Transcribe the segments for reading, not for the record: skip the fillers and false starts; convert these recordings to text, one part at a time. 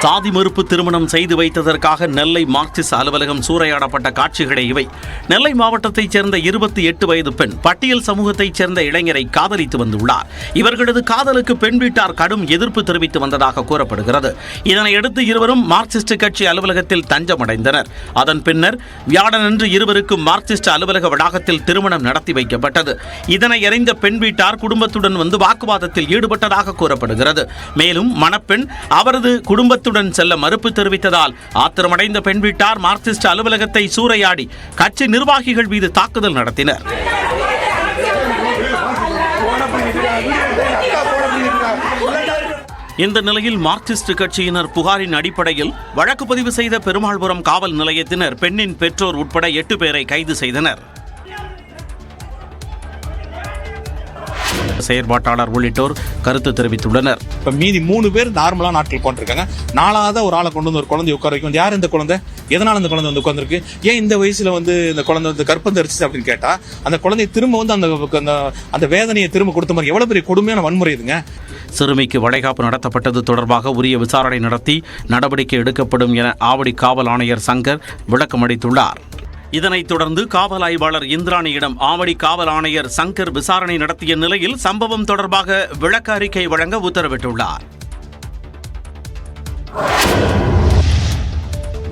சாதி மறுப்பு திருமணம் செய்து வைத்ததற்காக நெல்லை மார்க்சிஸ்ட் அலுவலகம் சூறையாடப்பட்ட காட்சிகளே இவை. நெல்லை மாவட்டத்தைச் சேர்ந்த 28 வயது பெண் பட்டியல் சமூகத்தைச் சேர்ந்த இளைஞரை காதலித்து வந்துள்ளார். இவர்களது காதலுக்கு பெண் வீட்டார் கடும் எதிர்ப்பு தெரிவித்து வந்ததாக கூறப்படுகிறது. இதனையடுத்து இருவரும் மார்க்சிஸ்ட் கட்சி அலுவலகத்தில் தஞ்சமடைந்தனர். அதன் பின்னர் வியாழனன்று இருவருக்கும் மார்க்சிஸ்ட் அலுவலக வளாகத்தில் திருமணம் நடத்தி வைக்கப்பட்டது. இதனை அறிந்த பெண் வீட்டார் குடும்பத்துடன் வந்து வாக்குவாதத்தில் ஈடுபட்டதாக கூறப்படுகிறது. மேலும் மணப்பெண் அவரது குடும்பத்துடன் செல்ல மறுப்பு தெரிவித்ததால் ஆத்திரமடைந்த பெண் வீட்டார் மார்க்சிஸ்ட் அலுவலகத்தை சூறையாடி கட்சி நிர்வாகிகள் மீது தாக்குதல் நடத்தினர். இந்த நிலையில் மார்க்சிஸ்ட் கட்சியினர் புகாரின் அடிப்படையில் வழக்கு பதிவு செய்த பெருமாள்புரம் காவல் நிலையத்தினர் பெண்ணின் பெற்றோர் உட்பட 8 பேரை கைது செய்தனர். செயற்பாட்டாளர் உள்ளிட்டோர் கருத்து தெரிவித்துள்ளனர். இப்ப மீதி 3 பேர் நார்மலா நாட்கள் கொண்டிருக்காங்க. 4ஆவது ஒரு ஆளை கொண்டு வந்து ஒரு குழந்தை உட்கார வைக்கும். யார் இந்த குழந்தை, எதனால இந்த குழந்தை வந்து உட்கார்ந்துருக்கு, ஏன் இந்த வயசுல வந்து இந்த குழந்தை வந்து கர்ப்பம் தரிச்சு அப்படின்னு கேட்டா அந்த குழந்தைய திரும்ப வந்து அந்த வேதனையை திரும்ப கொடுத்த மாதிரி எவ்வளவு பெரிய கொடுமையான வன்முறை இதுங்க. சிறுமிக்கு வளைகாப்பு நடத்தப்பட்டது தொடர்பாக உரிய விசாரணை நடத்தி நடவடிக்கை எடுக்கப்படும் என ஆவடி காவல் ஆணையர் சங்கர் விளக்கம் அளித்துள்ளார். இதனைத் தொடர்ந்து காவல் ஆய்வாளர் இந்திராணியிடம் ஆவடி காவல் ஆணையர் சங்கர் விசாரணை நடத்திய நிலையில் சம்பவம் தொடர்பாக விளக்க அறிக்கை வழங்க உத்தரவிட்டுள்ளார்.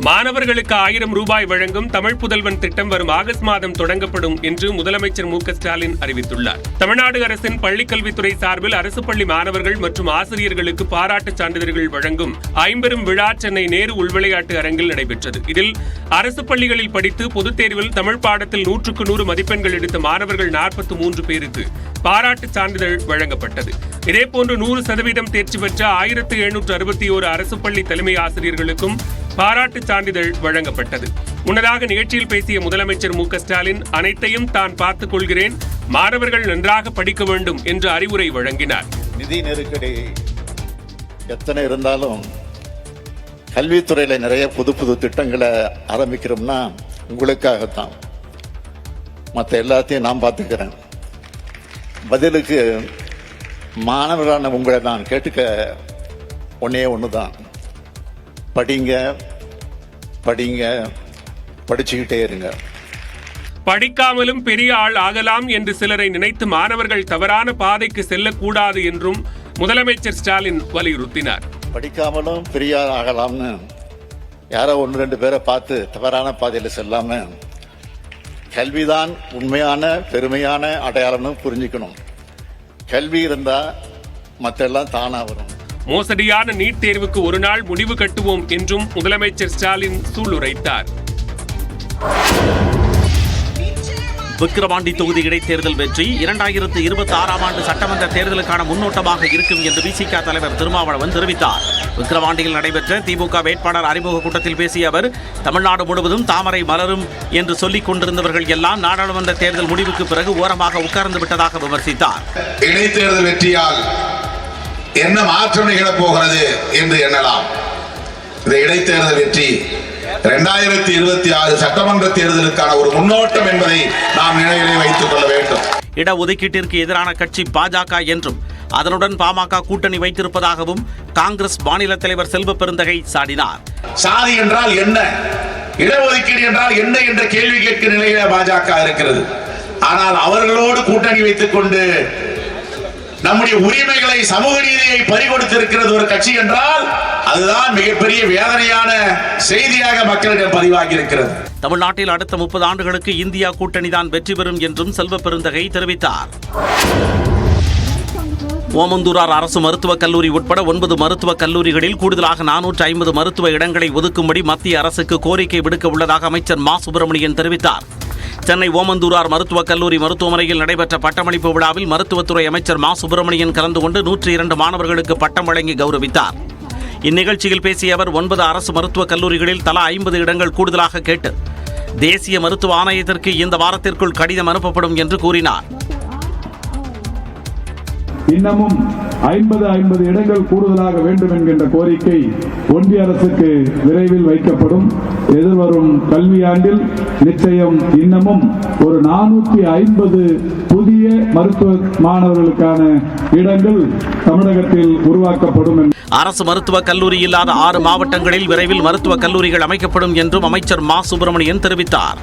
மாணவர்களுக்கு 1000 ரூபாய் வழங்கும் தமிழ் புதல்வன் திட்டம் வரும் ஆகஸ்ட் மாதம் தொடங்கப்படும் என்று முதலமைச்சர் மு.க. ஸ்டாலின் அறிவித்துள்ளார். தமிழ்நாடு அரசின் பள்ளிக்கல்வித்துறை சார்பில் அரசு பள்ளி மாணவர்கள் மற்றும் ஆசிரியர்களுக்கு பாராட்டுச் சான்றிதழ்கள் வழங்கும் 50 விழா சென்னை நேரு உள்விளையாட்டு அரங்கில் நடைபெற்றது. இதில் அரசு பள்ளிகளில் படித்து பொதுத் தேர்வில் தமிழ் பாடத்தில் 100க்கு 100 மதிப்பெண்கள் எடுத்த மாணவர்கள் 43 பேருக்கு பாராட்டுச் சான்றிதழ் வழங்கப்பட்டது. இதேபோன்று 100% தேர்ச்சி பெற்ற 1761 அரசு பள்ளி தலைமை ஆசிரியர்களுக்கும் பாராட்டுச் சான்றிதழ் வழங்கப்பட்டது. முன்னதாக நிகழ்ச்சியில் பேசிய முதலமைச்சர் மு.க. ஸ்டாலின் அனைத்தையும் தான் பார்த்துக் கொள்கிறேன், மாணவர்கள் நன்றாக படிக்க வேண்டும் என்று அறிவுரை வழங்கினார். நிதி நெருக்கடி எத்தனை இருந்தாலும் கல்வித்துறையில நிறைய புது திட்டங்களை ஆரம்பிக்கிறோம்னா உங்களுக்காகத்தான். மற்ற எல்லாத்தையும் நான் பார்த்துக்கிறேன். பதிலுக்கு மாணவரான உங்களை நான் கேட்டுக்க ஒண்ணுதான், படிங்க, படிச்சுக்கிட்டே இருங்க. படிக்காமலும் பெரிய ஆள் ஆகலாம் என்று சிலரை நினைத்து மாணவர்கள் தவறான பாதைக்கு செல்லக்கூடாது என்றும் முதலமைச்சர் ஸ்டாலின் வலியுறுத்தினார். படிக்காமலும் பெரிய ஆள் ஆகலாம்னு யாரோ 1-2 பேரை பார்த்து தவறான பாதையில் செல்லாம கல்விதான் உண்மையான பெருமையான அடையாளம்னு புரிஞ்சுக்கணும். கல்வி இருந்தா மற்றெல்லாம் தானா வரும். மோசடியான நீட் தேர்வுக்கு ஒரு நாள் முடிவு கட்டுவோம் என்றும் முதலமைச்சர் ஸ்டாலின் சூளுரைத்தார். விக்கிரவாண்டி தொகுதி இடைத்தேர்தல் வெற்றி 2026ஆம் ஆண்டு சட்டமன்ற தேர்தலுக்கான முன்னோட்டமாக இருக்கும் என்று விசிக தலைவர் திருமாவளவன் தெரிவித்தார். விக்கிரவாண்டியில் நடைபெற்ற திமுக வேட்பாளர் அறிமுக கூட்டத்தில் பேசிய அவர், தமிழ்நாடு முழுவதும் தாமரை மலரும் என்று சொல்லிக் கொண்டிருந்தவர்கள் எல்லாம் நாடாளுமன்ற தேர்தல் முடிவுக்கு பிறகு ஓரமாக உட்கார்ந்து விட்டதாக விமர்சித்தார். இடைத்தேர்தல் வெற்றியால் என்ன மாற்றம் நிகழப் போகிறது என்று எண்ணலாம். இந்த இடைத்தேர்தல் வெற்றி 2026 சட்டமன்ற தேர்தலுக்கான ஒரு முன்னோட்டம் என்பதை நாம் நினைவிலே வைத்துக் கொள்ள வேண்டும். இடஒதுக்கீட்டிற்கு எதிரான கட்சி பாஜக என்றும் அதனுடன் பாமக கூட்டணி வைத்திருப்பதாகவும் காங்கிரஸ் மாநில தலைவர் செல்வ பெருந்தகை சாடினார். சாதி என்றால் என்ன, இடஒதுக்கீடு என்றால் என்ன என்ற கேள்வி கேட்கிற நிலையில பாஜக இருக்கிறது. ஆனால் அவர்களோடு கூட்டணி வைத்துக் கொண்டு நம்முடைய உரிமைகளை, சமூக நீதியை பறிகொடுத்திருக்கிறது ஒரு கட்சி என்றால் அதுதான் மிகப்பெரிய வேதனையான செய்தியாக மக்களிடம் பதிவாகி இருக்கிறது. தமிழ்நாட்டில் அடுத்த 30 ஆண்டுகளுக்கு இந்தியா கூட்டணிதான் வெற்றி பெறும் என்றும் செல்வ பெருந்தகை தெரிவித்தார். ஓமந்தூரார் அரசு மருத்துவக் கல்லூரி உட்பட 9 மருத்துவக் கல்லூரிகளில் கூடுதலாக 450 மருத்துவ இடங்களை ஒதுக்கும்படி மத்திய அரசுக்கு கோரிக்கை விடுக்க உள்ளதாக அமைச்சர் மா சுப்பிரமணியன் தெரிவித்தார். சென்னை ஓமந்தூரார் மருத்துவக் கல்லூரி மருத்துவமனையில் நடைபெற்ற பட்டமளிப்பு விழாவில் மருத்துவத்துறை அமைச்சர் மா சுப்பிரமணியன் கலந்து கொண்டு 102 மாணவர்களுக்கு பட்டம் வழங்கி கௌரவித்தார். இந்நிகழ்ச்சியில் பேசிய அவர் 9 அரசு மருத்துவக் கல்லூரிகளில் தலா 50 இடங்கள் கூடுதலாக கேட்டு தேசிய மருத்துவ ஆணையத்திற்கு இந்த வாரத்திற்குள் கடிதம் அனுப்பப்படும் என்று கூறினார். இன்னமும் 50 இடங்கள் கூடுதலாக வேண்டும் என்கின்ற கோரிக்கை ஒன்றிய அரசுக்கு விரைவில் வைக்கப்படும். எதிர்வரும் கல்வியாண்டில் நிச்சயம் இன்னமும் ஒரு 450 புதிய மருத்துவ மாணவர்களுக்கான இடங்கள் தமிழகத்தில் உருவாக்கப்படும். அரசு மருத்துவக் கல்லூரி இல்லாத 6 மாவட்டங்களில் விரைவில் மருத்துவக் கல்லூரிகள் அமைக்கப்படும் என்றும் அமைச்சர் மா சுப்பிரமணியன் தெரிவித்தார்.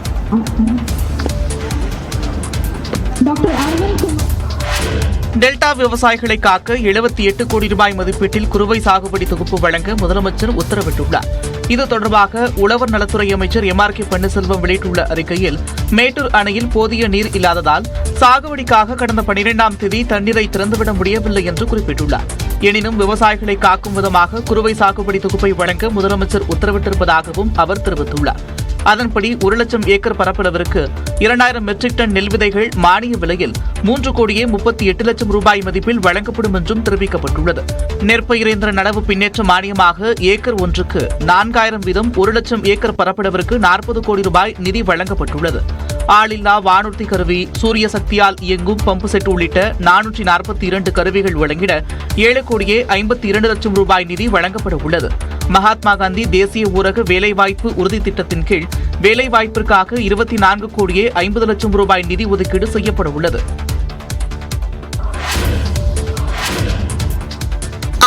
டெல்டா விவசாயிகளை காக்க 78 கோடி ரூபாய் மதிப்பீட்டில் குறுவை சாகுபடி தொகுப்பு வழங்க முதலமைச்சர் உத்தரவிட்டுள்ளார். இது தொடர்பாக உழவர் நலத்துறை அமைச்சர் MRK பன்னீர்செல்வம் வெளியிட்டுள்ள அறிக்கையில், மேட்டூர் அணையில் போதிய நீர் இல்லாததால் சாகுபடிக்காக கடந்த 12ஆம் தேதி தண்ணீரை திறந்துவிட முடியவில்லை என்று குறிப்பிட்டுள்ளார். எனினும் விவசாயிகளை காக்கும் விதமாக குறுவை சாகுபடி தொகுப்பை வழங்க முதலமைச்சர் உத்தரவிட்டிருப்பதாகவும் அவர் தெரிவித்துள்ளார். அதன்படி 1 லட்சம் ஏக்கர் பரப்பளவிற்கு 2000 மெட்ரிக் டன் நெல் விதைகள் மானிய விலையில் 3,38 லட்சம் ரூபாய் மதிப்பில் வழங்கப்படும் என்றும் தெரிவிக்கப்பட்டுள்ளது. நெற்பயிரேந்திர நடவு பின்னேற்ற மானியமாக ஏக்கர் ஒன்றுக்கு 4000 வீதம் 1 லட்சம் ஏக்கர் பரப்பளவிற்கு 40 கோடி ரூபாய் நிதி வழங்கப்பட்டுள்ளது. ஆளில்லா வானூர்தி கருவி, சூரிய சக்தியால் இயங்கும் பம்பு செட் உள்ளிட்ட 442 கருவிகள் வழங்கிட 7,52 லட்சம் ரூபாய் நிதி வழங்கப்பட உள்ளது. மகாத்மா காந்தி தேசிய ஊரக வேலைவாய்ப்பு உறுதி திட்டத்தின் கீழ் வேலைவாய்ப்பிற்காக 24,50 லட்சம் ரூபாய் நிதி ஒதுக்கீடு செய்யப்பட உள்ளது.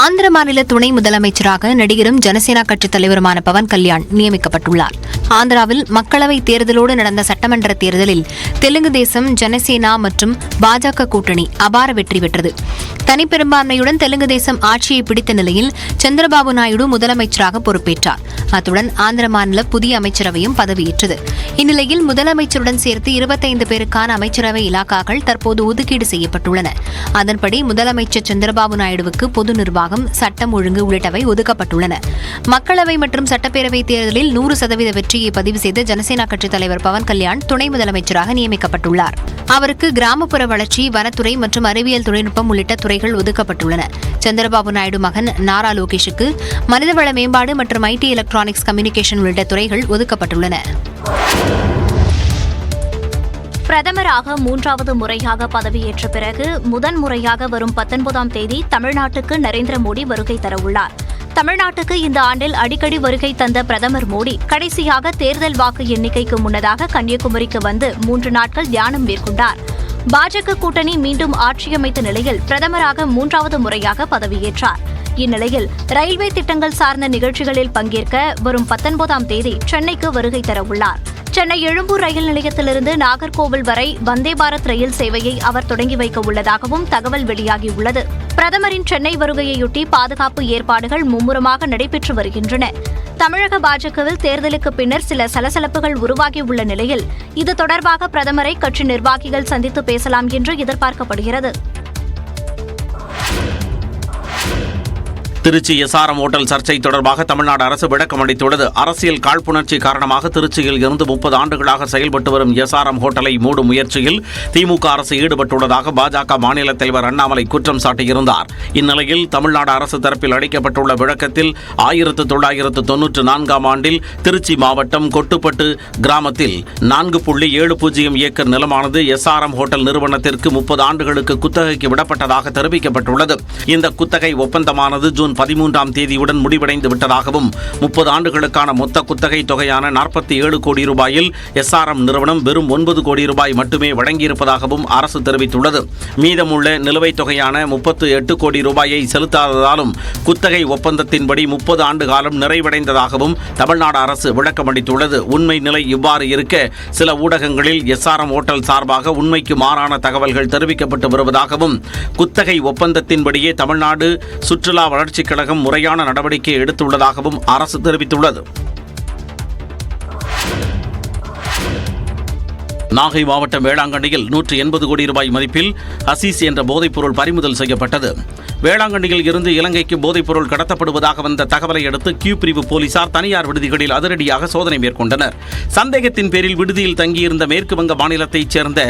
ஆந்திர மாநில துணை முதலமைச்சராக நடிகரும் ஜனசேனா கட்சித் தலைவருமான பவன் கல்யாண் நியமிக்கப்பட்டுள்ளார். ஆந்திராவில் மக்களவைத் தேர்தலோடு நடந்த சட்டமன்ற தேர்தலில் தெலுங்கு தேசம், ஜனசேனா மற்றும் பாஜக கூட்டணி அபார வெற்றி பெற்றது. தனிப்பெரும்பான்மையுடன் தெலுங்கு தேசம் ஆட்சியை பிடித்த நிலையில் சந்திரபாபு நாயுடு முதலமைச்சராக பொறுப்பேற்றார். அத்துடன் ஆந்திர மாநில புதிய அமைச்சரவையும் பதவியேற்றது. இந்நிலையில் முதலமைச்சருடன் சேர்த்து 25 பேருக்கான அமைச்சரவை இலாக்காக்கள் தற்போது ஒதுக்கீடு செய்யப்பட்டுள்ளன. அதன்படி முதலமைச்சர் சந்திரபாபு நாயுடுவுக்கு பொது நிர்வாகம், சட்டம் ஒழுங்கு உள்ளிட்டவை ஒதுக்கப்பட்டுள்ளன. மக்களவை மற்றும் சட்டப்பேரவை தேர்தலில் 100% வெற்றியை பதிவு செய்த ஜனசேனா கட்சித் தலைவர் பவன் கல்யாண் துணை முதலமைச்சராக நியமிக்கப்பட்டுள்ளார். அவருக்கு கிராமப்புற வளர்ச்சி, வனத்துறை மற்றும் அறிவியல் தொழில்நுட்பம் உள்ளிட்ட துறைகள் ஒதுக்கப்பட்டுள்ளன. சந்திரபாபு நாயுடு மகன் நாரா லோகேஷுக்கு மனிதவள மேம்பாடு மற்றும் IT, எலக்ட்ரானிக்ஸ், கம்யூனிகேஷன் உள்ளிட்ட துறைகள் ஒதுக்கப்பட்டுள்ளன. பிரதமராக 3வது முறையாக பதவியேற்ற பிறகு முதன்முறையாக வரும் 19ஆம் தேதி தமிழ்நாட்டுக்கு நரேந்திர மோடி வருகை தரவுள்ளார். தமிழ்நாட்டுக்கு இந்த ஆண்டில் அடிக்கடி வருகை தந்த பிரதமர் மோடி கடைசியாக தேர்தல் வாக்கு எண்ணிக்கைக்கு முன்னதாக கன்னியாகுமரிக்கு வந்து 3 நாட்கள் தியானம் மேற்கொண்டார். பாஜக கூட்டணி மீண்டும் ஆட்சியமைத்த நிலையில் பிரதமராக 3வது முறையாக பதவியேற்றார். இந்நிலையில் ரயில்வே திட்டங்கள் சார்ந்த நிகழ்ச்சிகளில் பங்கேற்க வரும் 19ஆம் தேதி சென்னைக்கு வருகை தரவுள்ளார். சென்னை எழும்பூர் ரயில் நிலையத்திலிருந்து நாகர்கோவில் வரை வந்தே பாரத் ரயில் சேவையை அவர் தொடங்கி வைக்க உள்ளதாகவும் தகவல் வெளியாகியுள்ளது. பிரதமரின் சென்னை வருகையொட்டி பாதுகாப்பு ஏற்பாடுகள் மும்முரமாக நடைபெற்று வருகின்றன. தமிழக பாஜகவில் தேர்தலுக்கு பின்னர் சில சலசலப்புகள் உருவாகியுள்ள நிலையில் இது தொடர்பாக பிரதமரை கட்சி நிர்வாகிகள் சந்தித்து பேசலாம் என்று எதிர்பார்க்கப்படுகிறது. திருச்சி SRM ஹோட்டல் சர்ச்சை தொடர்பாக தமிழ்நாடு அரசு விளக்கம் அளித்துள்ளது. அரசியல் காழ்ப்புணர்ச்சி காரணமாக திருச்சியில் இருந்து 30 ஆண்டுகளாக செயல்பட்டு வரும் SRM ஹோட்டலை மூடும் முயற்சியில் திமுக அரசு ஈடுபட்டுள்ளதாக பாஜக மாநில தலைவர் அண்ணாமலை குற்றம் சாட்டியிருந்தார். இந்நிலையில் தமிழ்நாடு அரசு தரப்பில் அளிக்கப்பட்டுள்ள விளக்கத்தில் 1994ஆம் ஆண்டில் திருச்சி மாவட்டம் கொட்டுப்பட்டு கிராமத்தில் 4.70 ஏக்கர் நிலமானது SRM ஹோட்டல் நிறுவனத்திற்கு 30 ஆண்டுகளுக்கு குத்தகைக்கு விடப்பட்டதாக தெரிவிக்கப்பட்டுள்ளது. இந்த குத்தகை ஒப்பந்தமானது ஜூன் 13ஆம் தேதியுடன் முடிவடைந்து விட்டதாகவும் 30 ஆண்டுகளுக்கான மொத்த குத்தகை தொகையான 47 கோடி ரூபாயில் SRM நிறுவனம் வெறும் 9 கோடி ரூபாய் மட்டுமே வழங்கியிருப்பதாகவும் அரசு தெரிவித்துள்ளது. மீதமுள்ள நிலுவைத் தொகையான 38 கோடி ரூபாயை செலுத்தாததாலும் குத்தகை ஒப்பந்தத்தின்படி 30 ஆண்டு காலம் நிறைவடைந்ததாகவும் தமிழ்நாடு அரசு விளக்கமளித்துள்ளது. உண்மை நிலை இவ்வாறு இருக்க சில ஊடகங்களில் SRM ஹோட்டல் சார்பாக உண்மைக்கு மாறான தகவல்கள் தெரிவிக்கப்பட்டு வருவதாகவும் குத்தகை ஒப்பந்தத்தின்படியே தமிழ்நாடு சுற்றுலா வளர்ச்சிக் கழகம் முறையான நடவடிக்கை எடுத்துள்ளதாகவும் அரசு தெரிவித்துள்ளது. நாகை மாவட்டம் வேளாங்கண்ணியில் 180 கோடி ரூபாய் மதிப்பில் ஹசீஸ் என்ற போதைப்பொருள் பறிமுதல் செய்யப்பட்டது. வேளாங்கண்ணியில் இருந்து இலங்கைக்கு போதைப்பொருள் கடத்தப்படுவதாக வந்த தகவலை அடுத்து கியூ பிரிவு போலீசார் தனியார் விடுதிகளில் அதிரடியாக சோதனை மேற்கொண்டனர். சந்தேகத்தின் பேரில் விடுதியில் தங்கியிருந்த மேற்கு வங்க மாநிலத்தைச் சேர்ந்த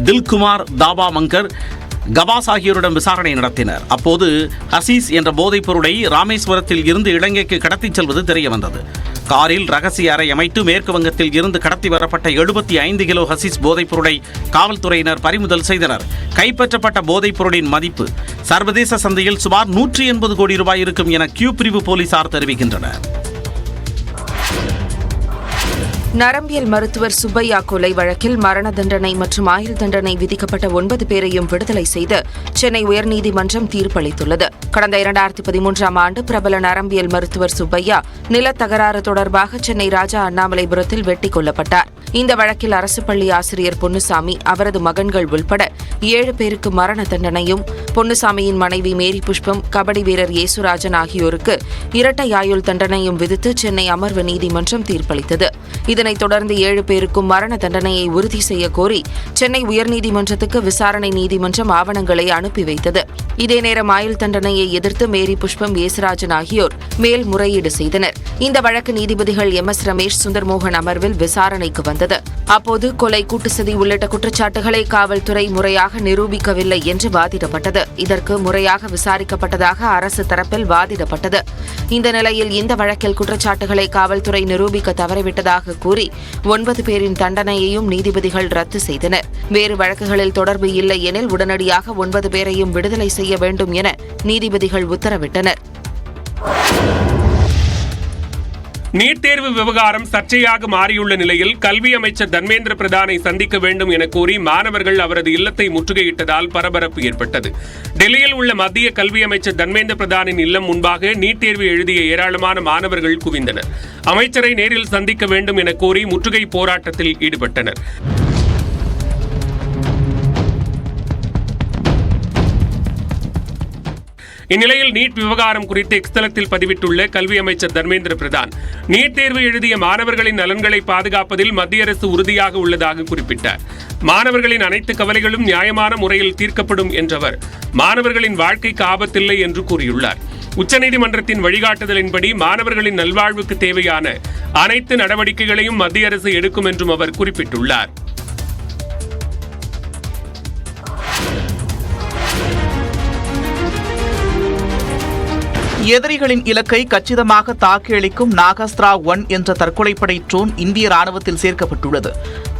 தில்குமார், தாபா மங்கர், கபாஸ் ஆகியோரிடம் விசாரணை நடத்தினர். அப்போது ஹசீஸ் என்ற போதைப் பொருளை ராமேஸ்வரத்தில் இருந்து இலங்கைக்கு கடத்திச் செல்வது தெரியவந்தது. காரில் ரகசிய அறை அமைத்து மேற்கு வங்கத்தில் இருந்து கடத்தி வரப்பட்ட 75 கிலோ ஹசீஸ் போதைப் பொருளை காவல்துறையினர் பறிமுதல் செய்தனர். கைப்பற்றப்பட்ட போதைப் பொருளின் மதிப்பு சர்வதேச சந்தையில் சுமார் 180 கோடி ரூபாய் இருக்கும் என கியூ பிரிவு போலீசார் தெரிவிக்கின்றனர். நரம்பியல் மருத்துவர் சுப்பையா கொலை வழக்கில் மரண தண்டனை மற்றும் ஆயுள் தண்டனை விதிக்கப்பட்ட 9 பேரையும் விடுதலை செய்து சென்னை உயர்நீதிமன்றம் தீர்ப்பளித்துள்ளது. கடந்த 2013ஆம் ஆண்டு பிரபல நரம்பியல் மருத்துவர் சுப்பையா நிலத்தகராறு தொடர்பாக சென்னை ராஜா அண்ணாமலைபுரத்தில் வெட்டிக் கொல்லப்பட்டார். இந்த வழக்கில் அரசு பள்ளி ஆசிரியர் பொன்னுசாமி, அவரது மகன்கள் உள்பட 7 பேருக்கு மரண தண்டனையும், பொன்னுசாமியின் மனைவி மேரி புஷ்பம், கபடி வீரர் இயேசுராஜன் ஆகியோருக்கு இரட்டை ஆயுள் தண்டனையும் விதித்து சென்னை அமர்வு நீதிமன்றம் தீர்ப்பளித்தது. இதனைத் தொடர்ந்து 7 பேருக்கும் மரண தண்டனையை உறுதி செய்ய கோரி சென்னை உயர்நீதிமன்றத்துக்கு விசாரணை நீதிமன்றம் ஆவணங்களை அனுப்பி வைத்தது. இதே நேரம் ஆயுள் தண்டனையை எதிர்த்து மேரி புஷ்பம், இயேசுராஜன் ஆகியோர் மேல்முறையீடு செய்தனர். இந்த வழக்கு நீதிபதிகள் MS ரமேஷ், சுந்தர்மோகன் அமர்வில் விசாரணைக்கு வந்தது. அப்போது கொலை, கூட்டுச்சதி உள்ளிட்ட குற்றச்சாட்டுகளை காவல்துறை முறையாக நிரூபிக்கவில்லை என்று வாதிடப்பட்டது. இதற்கு முறையாக விசாரிக்கப்பட்டதாக அரசு தரப்பில் வாதிடப்பட்டது. இந்த நிலையில் இந்த வழக்கில் குற்றச்சாட்டுகளை காவல்துறை நிரூபிக்க தவறிவிட்டதாக கூறி 9 பேரின் தண்டனையையும் நீதிபதிகள் ரத்து செய்தனர். வேறு வழக்குகளில் தொடர்பு இல்லை எனில் உடனடியாக 9 பேரையும் விடுதலை செய்ய வேண்டும் என நீதிபதிகள் உத்தரவிட்டனர். நீட் தேர்வு விவகாரம் சர்ச்சையாக மாறியுள்ள நிலையில் கல்வி அமைச்சர் தர்மேந்திர பிரதானை சந்திக்க வேண்டும் என கோரி மாணவர்கள் அவரது இல்லத்தை முற்றுகையிட்டதால் பரபரப்பு ஏற்பட்டது. டெல்லியில் உள்ள மத்திய கல்வி அமைச்சர் தர்மேந்திர பிரதானின் இல்லம் முன்பாக நீட் தேர்வு எழுதிய ஏராளமான மாணவர்கள் குவிந்தனர். அமைச்சரை நேரில் சந்திக்க வேண்டும் என கோரி முற்றுகை போராட்டத்தில் ஈடுபட்டனர். இந்நிலையில் நீட் விவகாரம் குறித்து எக்ஸ் தளத்தில் பதிவிட்டுள்ள கல்வி அமைச்சர் தர்மேந்திர பிரதான், நீட் தேர்வு எழுதிய மாணவர்களின் நலன்களை பாதுகாப்பதில் மத்திய அரசு உறுதியாக உள்ளதாக குறிப்பிட்டார். மாணவர்களின் அனைத்து கவலைகளும் நியாயமான முறையில் தீர்க்கப்படும் என்றவர் மாணவர்களின் வாழ்க்கைக்கு ஆபத்தில்லை என்று கூறியுள்ளார். உச்சநீதிமன்றத்தின் வழிகாட்டுதலின்படி மாணவர்களின் நல்வாழ்வுக்கு தேவையான அனைத்து நடவடிக்கைகளையும் மத்திய அரசு எடுக்கும் என்றும் அவர் குறிப்பிட்டுள்ளார். எதிரிகளின் இலக்கை கச்சிதமாக தாக்கியளிக்கும் நாகாஸ்திரா 1 என்ற தற்கொலைப்படை ட்ரோன் இந்திய ராணுவத்தில் சேர்க்கப்பட்டுள்ளது.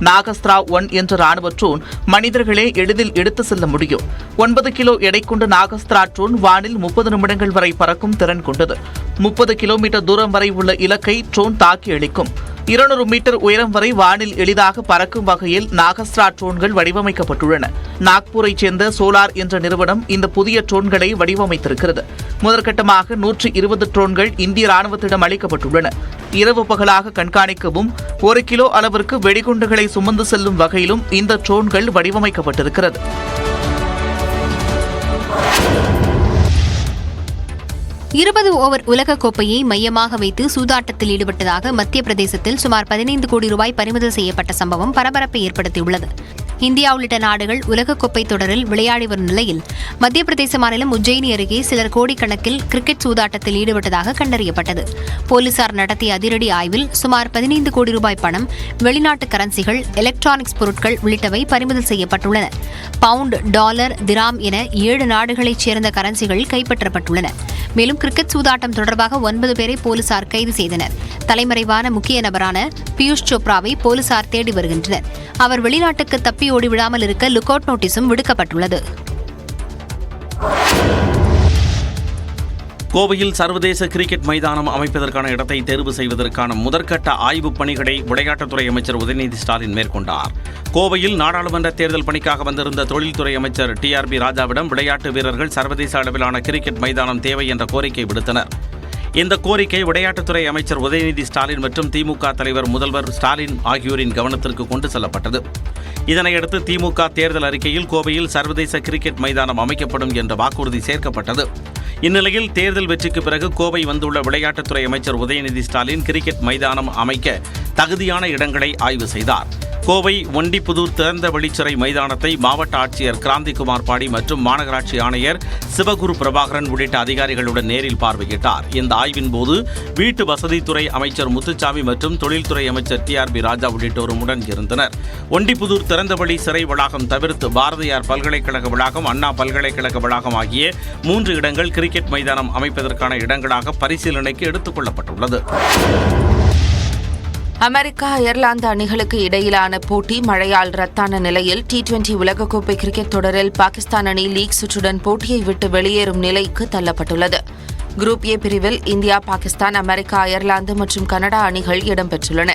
நாகாஸ்திரா 1 என்ற ராணுவ ட்ரோன் மனிதர்களே எளிதில் எடுத்து செல்ல முடியும். 9 கிலோ எடை கொண்ட நாகாஸ்திரா ட்ரோன் வானில் 30 நிமிடங்கள் வரை பறக்கும் திறன் கொண்டது. 30 கிலோமீட்டர் தூரம் வரை உள்ள இலக்கை ட்ரோன் தாக்கி அளிக்கும். 200 மீட்டர் உயரம் வரை வானில் எளிதாக பறக்கும் வகையில் நாகாஸ்திரா ட்ரோன்கள் வடிவமைக்கப்பட்டுள்ளன. நாக்பூரைச் சேர்ந்த சோலார் என்ற நிறுவனம் இந்த புதிய ட்ரோன்களை வடிவமைத்திருக்கிறது. முதற்கட்டமாக 120 ட்ரோன்கள் இந்திய ராணுவத்திடம் அளிக்கப்பட்டுள்ளன. இரவு பகலாக கண்காணிக்கவும் 1 கிலோ அளவிற்கு வெடிகுண்டுகளை சுமந்து செல்லும் வகையிலும் இந்த ட்ரோன்கள் வடிவமைக்கப்பட்டிருக்கிறது. இருபது ஓவர் உலகக்கோப்பையை மையமாக வைத்து சூதாட்டத்தில் ஈடுபட்டதாக மத்திய பிரதேசத்தில் சுமார் 15 கோடி ரூபாய் பறிமுதல் செய்யப்பட்ட சம்பவம் பரபரப்பை ஏற்படுத்தியுள்ளது. இந்தியா உள்ளிட்ட நாடுகள் உலகக்கோப்பை தொடரில் விளையாடி வரும் நிலையில் மத்திய பிரதேச மாநிலம் உஜ்ஜயினி அருகே சிலர் கோடிக்கணக்கில் கிரிக்கெட் சூதாட்டத்தில் ஈடுபட்டதாக கண்டறியப்பட்டது. போலீசார் நடத்திய அதிரடி ஆய்வில் சுமார் 15 கோடி ரூபாய் பணம், வெளிநாட்டு கரன்சிகள், எலக்ட்ரானிக்ஸ் பொருட்கள் உள்ளிட்டவை பறிமுதல் செய்யப்பட்டுள்ளன. பவுண்ட், டாலர், திராம் என 7 நாடுகளைச் சேர்ந்த கரன்சிகள் கைப்பற்றப்பட்டுள்ளன. மேலும் கிரிக்கெட் சூதாட்டம் தொடர்பாக 9 பேரை போலீசார் கைது செய்தனர். தலைமறைவான முக்கிய நபரான பியூஷ் சோப்ராவை போலீசார் தேடி வருகின்றனர். அவர் வெளிநாட்டுக்கு தப்பி ஓடிவிடாமல் இருக்க லுக் அவுட் நோட்டீஸும் விடுக்கப்பட்டுள்ளது. கோவையில் சர்வதேச கிரிக்கெட் மைதானம் அமைப்பதற்கான இடத்தை தேர்வு செய்வதற்கான முதற்கட்ட ஆய்வுப் பணிகளை விளையாட்டுத்துறை அமைச்சர் உதயநிதி ஸ்டாலின் மேற்கொண்டார். கோவையில் நாடாளுமன்ற தேர்தல் பணிக்காக வந்திருந்த தொழில்துறை அமைச்சர் TRB ராஜாவிடம் விளையாட்டு வீரர்கள் சர்வதேச அளவிலான கிரிக்கெட் மைதானம் தேவை என்ற கோரிக்கை விடுத்தனர். இந்த கோரிக்கை விளையாட்டுத்துறை அமைச்சர் உதயநிதி ஸ்டாலின் மற்றும் திமுக தலைவர் முதல்வர் ஸ்டாலின் ஆகியோரின் கவனத்திற்கு கொண்டு செல்லப்பட்டது. இதனையடுத்து திமுக தேர்தல் அறிக்கையில் கோவையில் சர்வதேச கிரிக்கெட் மைதானம் அமைக்கப்படும் என்ற வாக்குறுதி சேர்க்கப்பட்டது. இந்நிலையில் தேர்தல் வெற்றிக்கு பிறகு கோவை வந்துள்ள விளையாட்டுத்துறை அமைச்சர் உதயநிதி ஸ்டாலின் கிரிக்கெட் மைதானம் அமைக்க தகுதியான இடங்களை ஆய்வு செய்தார். கோவை ஒண்டிப்புதூர் திறந்த வெளிச்சிறை மைதானத்தை மாவட்ட ஆட்சியர் கிராந்திகுமார் பாடி மற்றும் மாநகராட்சி ஆணையர் சிவகுரு பிரபாகரன் உள்ளிட்ட அதிகாரிகளுடன் நேரில் பார்வையிட்டார். இந்த ஆய்வின் போது வீட்டு வசதித்துறை அமைச்சர் முத்துசாமி மற்றும் தொழில்துறை அமைச்சர் TRB ராஜா உள்ளிட்டோரும் உடன் இருந்தனர். ஒண்டிப்புதூர் திறந்தவெளி சிறை வளாகம் தவிர்த்து பாரதியார் பல்கலைக்கழக வளாகம், அண்ணா பல்கலைக்கழக வளாகம் ஆகிய 3 இடங்கள் கிரிக்கெட் மைதானம் அமைப்பதற்கான இடங்களாக பரிசீலனைக்கு எடுத்துக் கொள்ளப்பட்டுள்ளது. அமெரிக்கா, அயர்லாந்து அணிகளுக்கு இடையிலான போட்டி மழையால் ரத்தான நிலையில் T20 உலகக்கோப்பை கிரிக்கெட் தொடரில் பாகிஸ்தான் அணி லீக் சுற்றுடன் போட்டியை விட்டு வெளியேறும் நிலைக்கு தள்ளப்பட்டுள்ளது. குரூப் ஏ பிரிவில் இந்தியா, பாகிஸ்தான், அமெரிக்கா, அயர்லாந்து மற்றும் கனடா அணிகள் இடம்பெற்றுள்ளன.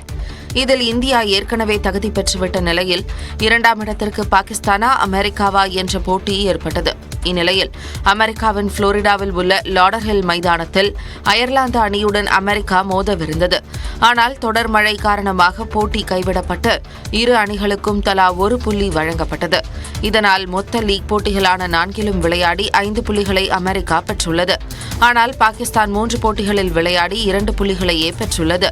இதில் இந்தியா ஏற்கனவே தகுதி பெற்றுவிட்ட நிலையில் 2ஆம் இடத்திற்கு பாகிஸ்தானா, அமெரிக்காவா என்ற போட்டி ஏற்பட்டது. இந்நிலையில் அமெரிக்காவின் புளோரிடாவில் உள்ள லாடர்ஹில் மைதானத்தில் அயர்லாந்து அணியுடன் அமெரிக்கா மோதவிருந்தது. ஆனால் தொடர் மழை காரணமாக போட்டி கைவிடப்பட்டு இரு அணிகளுக்கும் தலா 1 புள்ளி வழங்கப்பட்டது. இதனால் மொத்த லீக் போட்டிகளான 4லும் விளையாடி 5 புள்ளிகளை அமெரிக்கா பெற்றுள்ளது. ஆனால் பாகிஸ்தான் 3 போட்டிகளில் விளையாடி 2 புள்ளிகளையே பெற்றுள்ளது.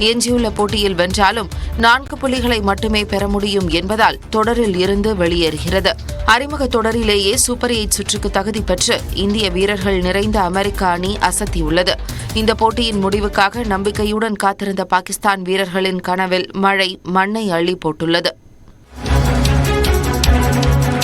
எஞ்சியுள்ள போட்டியில் வென்றாலும் 4 புள்ளிகளை மட்டுமே பெற முடியும் என்பதால் தொடரில் இருந்து வெளியேறுகிறது. அறிமுக தொடரிலேயே சூப்பர் 8 சுற்றுக்கு தகுதி பெற்று இந்திய வீரர்கள் நிறைந்த அமெரிக்க அணி அசத்தியுள்ளது. இந்த போட்டியின் முடிவுக்காக நம்பிக்கையுடன் காத்திருந்த பாகிஸ்தான் வீரர்களின் கனவில் மழை மண்ணை அள்ளி போட்டுள்ளது.